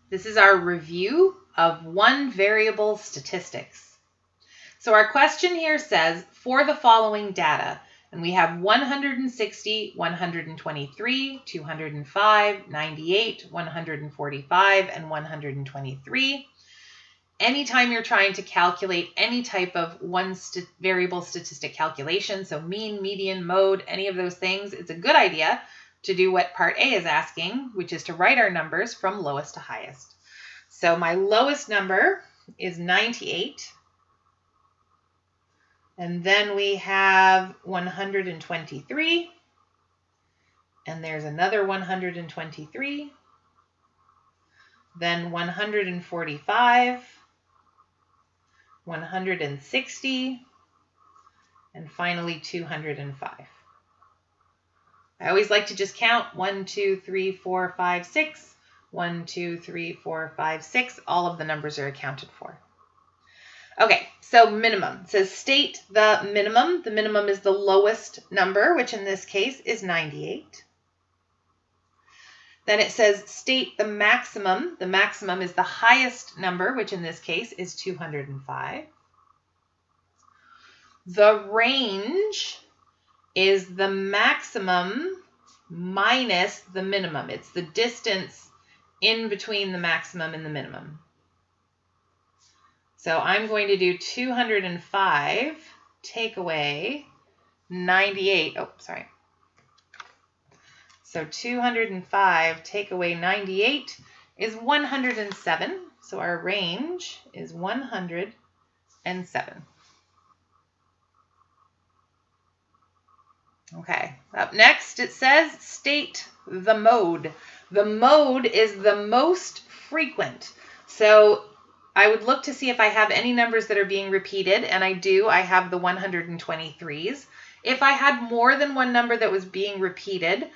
This is our review of one variable statistics. So our question here says, for the following data, and we have 160, 123, 205, 98, 145, and 123. Anytime you're trying to calculate any type of variable statistic calculation, so mean, median, mode, any of those things, it's a good idea to do what part A is asking, which is to write our numbers from lowest to highest. So my lowest number is 98. And then we have 123. And there's another 123. Then 145. 160. And finally 205. I always like to just count 1, 2, 3, 4, 5, 6. 1, 2, 3, 4, 5, 6. All of the numbers are accounted for. Okay, so minimum. It says state the minimum. The minimum is the lowest number, which in this case is 98. Then it says state the maximum. The maximum is the highest number, which in this case is 205. The range is the maximum minus the minimum. It's the distance in between the maximum and the minimum. So I'm going to do 205 take away 98. Oh, sorry. So 205 take away 98 is 107. So our range is 107. Okay, up next it says state the mode. The mode is the most frequent. So I would look to see if I have any numbers that are being repeated, and I do. I have the 123s. If I had more than one number that was being repeated,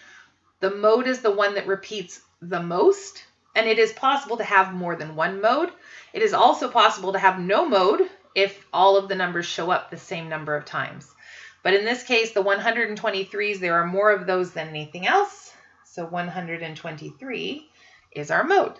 the mode is the one that repeats the most, and it is possible to have more than one mode. It is also possible to have no mode if all of the numbers show up the same number of times. But in this case, the 123s, there are more of those than anything else. So 123 is our mode.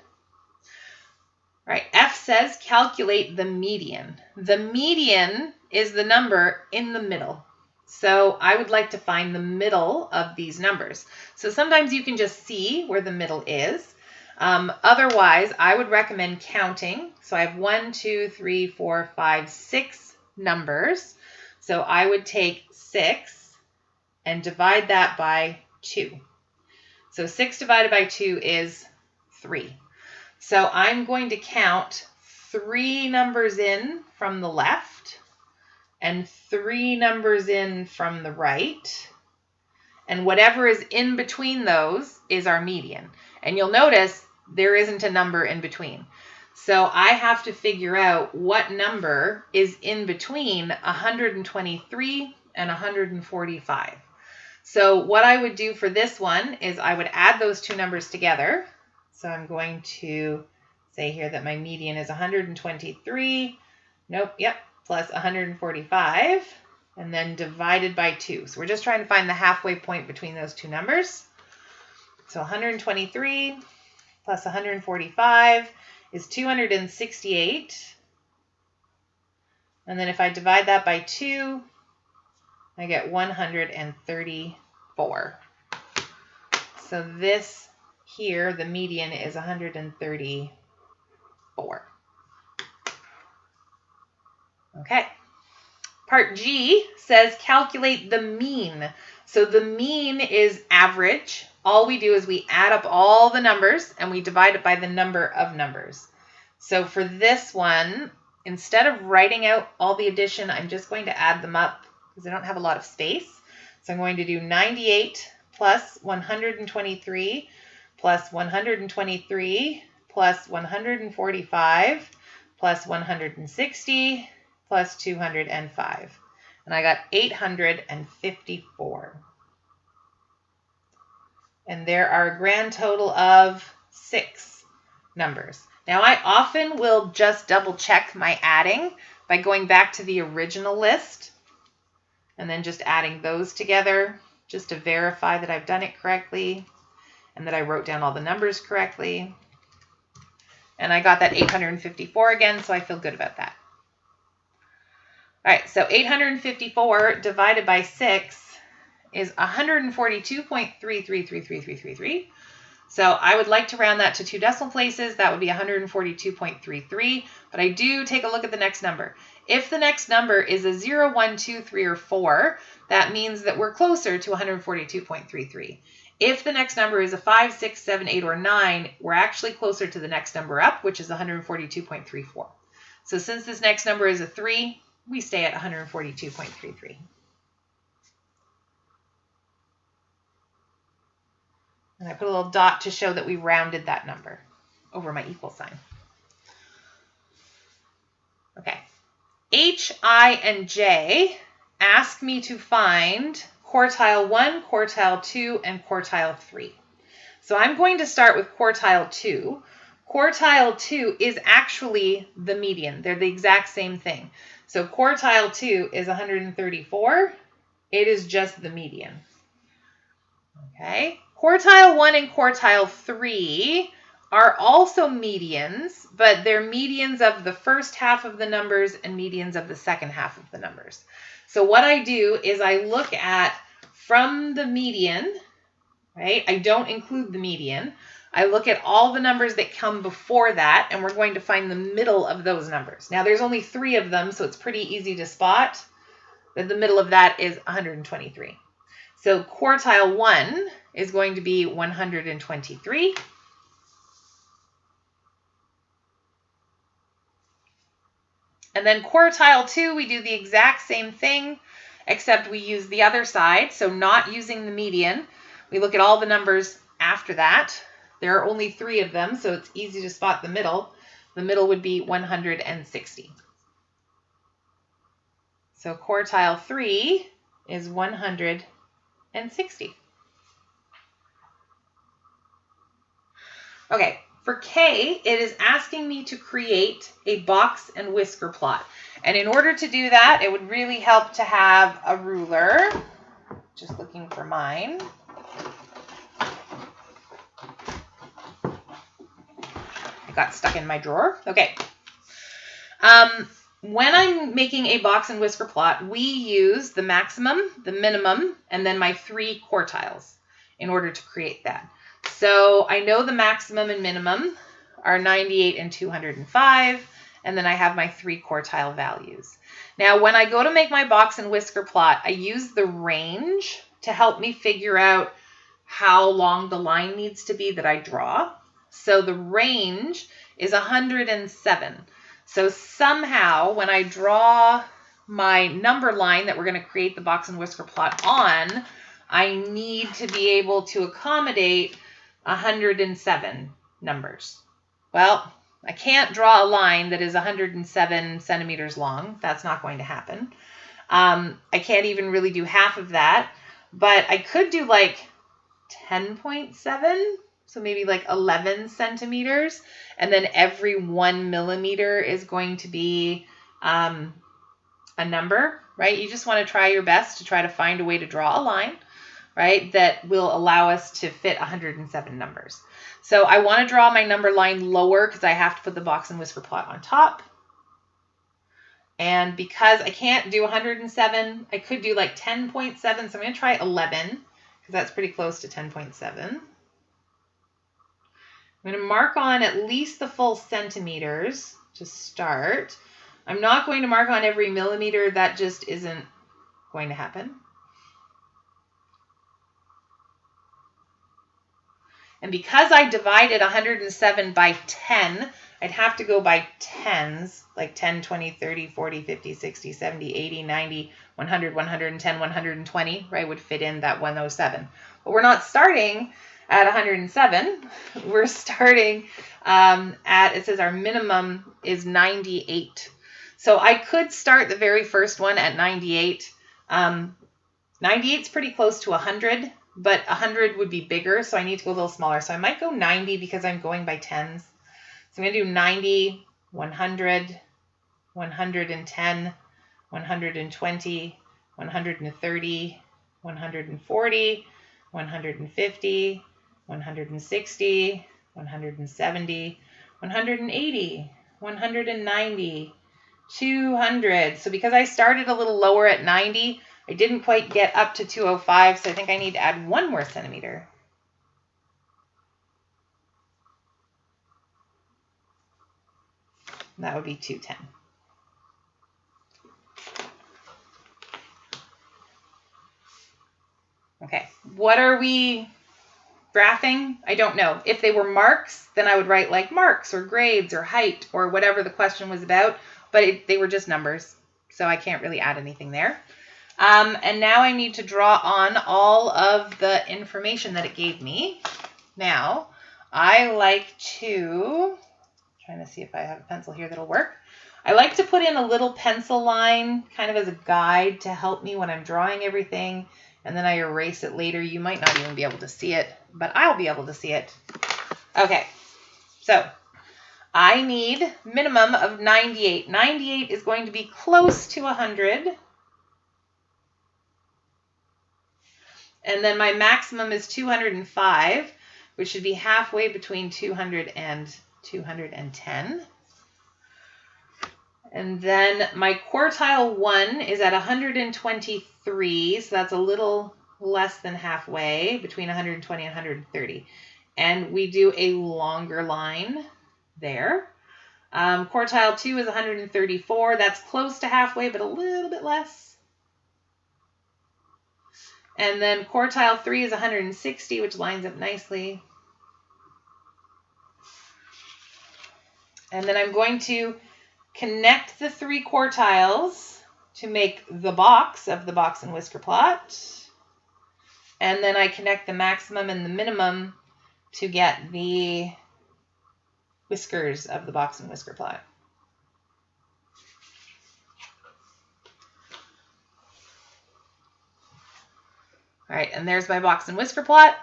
All right, F says calculate the median. The median is the number in the middle. So I would like to find the middle of these numbers. So sometimes you can just see where the middle is. Otherwise, I would recommend counting. So I have 1, 2, 3, 4, 5, 6 numbers. So I would take 6 and divide that by 2. So 6 divided by 2 is 3. So I'm going to count 3 numbers in from the left and 3 numbers in from the right. And whatever is in between those is our median. And you'll notice there isn't a number in between. So I have to figure out what number is in between 123 and 145. So what I would do for this one is I would add those two numbers together. So I'm going to say here that my median is 123, plus 145, and then divided by 2. So we're just trying to find the halfway point between those two numbers. So 123 plus 145 is 268. And then if I divide that by 2, I get 134. So this here, the median is 134. Okay. Part G says calculate the mean. So the mean is average. All we do is we add up all the numbers and we divide it by the number of numbers. So for this one, instead of writing out all the addition, I'm just going to add them up because I don't have a lot of space. So I'm going to do 98 plus 123 plus 123 plus 145 plus 160 plus 205. And I got 854. And there are a grand total of 6 numbers. Now I often will just double check my adding by going back to the original list and then just adding those together just to verify that I've done it correctly and that I wrote down all the numbers correctly. And I got that 854 again, so I feel good about that. All right, so 854 divided by 6 is 142.33333333. So I would like to round that to 2 decimal places. That would be 142.33. But I do take a look at the next number. If the next number is a 0, 1, 2, 3, or 4, that means that we're closer to 142.33. If the next number is a 5, 6, 7, 8, or 9, we're actually closer to the next number up, which is 142.34. So since this next number is a 3, we stay at 142.33. And I put a little dot to show that we rounded that number over my equal sign. Okay. H, I, and J ask me to find quartile 1, quartile 2, and quartile 3. So I'm going to start with quartile 2. Quartile 2 is actually the median. They're the exact same thing. So quartile 2 is 134. It is just the median. Okay. Quartile 1 and quartile 3 are also medians, but they're medians of the first half of the numbers and medians of the second half of the numbers. So what I do is I look at from the median, right? I don't include the median. I look at all the numbers that come before that, and we're going to find the middle of those numbers. Now, there's only 3 of them, so it's pretty easy to spot that the middle of that is 123. So quartile 1 is going to be 123. And then quartile 2, we do the exact same thing, except we use the other side. So not using the median, we look at all the numbers after that. There are only 3 of them, so it's easy to spot the middle. The middle would be 160. So quartile 3 is 160. Okay, for K, it is asking me to create a box and whisker plot. And in order to do that, it would really help to have a ruler. Just looking for mine. It got stuck in my drawer. Okay. When I'm making a box and whisker plot, we use the maximum, the minimum, and then my 3 quartiles in order to create that. So I know the maximum and minimum are 98 and 205, and then I have my 3 quartile values. Now, when I go to make my box and whisker plot, I use the range to help me figure out how long the line needs to be that I draw. So the range is 107. So somehow, when I draw my number line that we're going to create the box and whisker plot on, I need to be able to accommodate 107 numbers. Well, I can't draw a line that is 107 centimeters long. That's not going to happen. I can't even really do half of that, but I could do like 10.7, so maybe like 11 centimeters, and then every 1 millimeter is going to be a number, right? You just want to try your best to try to find a way to draw a line, right, that will allow us to fit 107 numbers. So I want to draw my number line lower because I have to put the box and whisker plot on top. And because I can't do 107, I could do like 10.7. So I'm going to try 11 because that's pretty close to 10.7. I'm going to mark on at least the full centimeters to start. I'm not going to mark on every millimeter. That just isn't going to happen. And because I divided 107 by 10, I'd have to go by tens, like 10, 20, 30, 40, 50, 60, 70, 80, 90, 100, 110, 120, right, would fit in that 107. But we're not starting at 107. We're starting it says our minimum is 98. So I could start the very first one at 98. 98 is pretty close to 100. But 100 would be bigger, so I need to go a little smaller. So I might go 90 because I'm going by tens. So I'm going to do 90, 100, 110, 120, 130, 140, 150, 160, 170, 180, 190, 200. So because I started a little lower at 90, I didn't quite get up to 205, so I think I need to add 1 more centimeter. That would be 210. Okay, what are we graphing? I don't know. If they were marks, then I would write like marks or grades or height or whatever the question was about, but they were just numbers, so I can't really add anything there. And now I need to draw on all of the information that it gave me. Now, I like to, trying to see if I have a pencil here that'll work. I like to put in a little pencil line kind of as a guide to help me when I'm drawing everything, and then I erase it later. You might not even be able to see it, but I'll be able to see it. Okay, so I need minimum of 98. 98 is going to be close to 100. And then my maximum is 205, which should be halfway between 200 and 210. And then my quartile 1 is at 123, so that's a little less than halfway, between 120 and 130. And we do a longer line there. Quartile 2 is 134. That's close to halfway, but a little bit less. And then quartile 3 is 160, which lines up nicely. And then I'm going to connect the 3 quartiles to make the box of the box and whisker plot. And then I connect the maximum and the minimum to get the whiskers of the box and whisker plot. All right, and there's my box and whisker plot.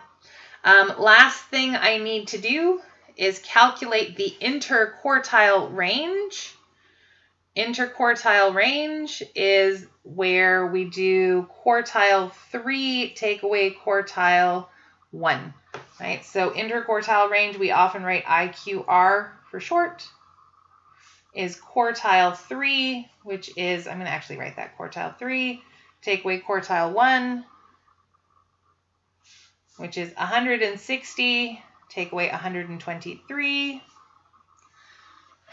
Last thing I need to do is calculate the interquartile range. Interquartile range is where we do quartile 3 take away quartile 1. Right? So interquartile range, we often write IQR for short, is quartile 3, which is, I'm going to actually write that, quartile 3, take away quartile 1, which is 160, take away 123,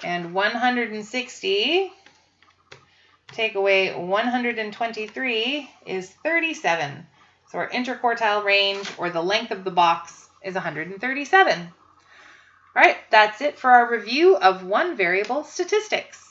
and 160 take away 123 is 37. So our interquartile range, or the length of the box, is 137. All right, that's it for our review of one variable statistics.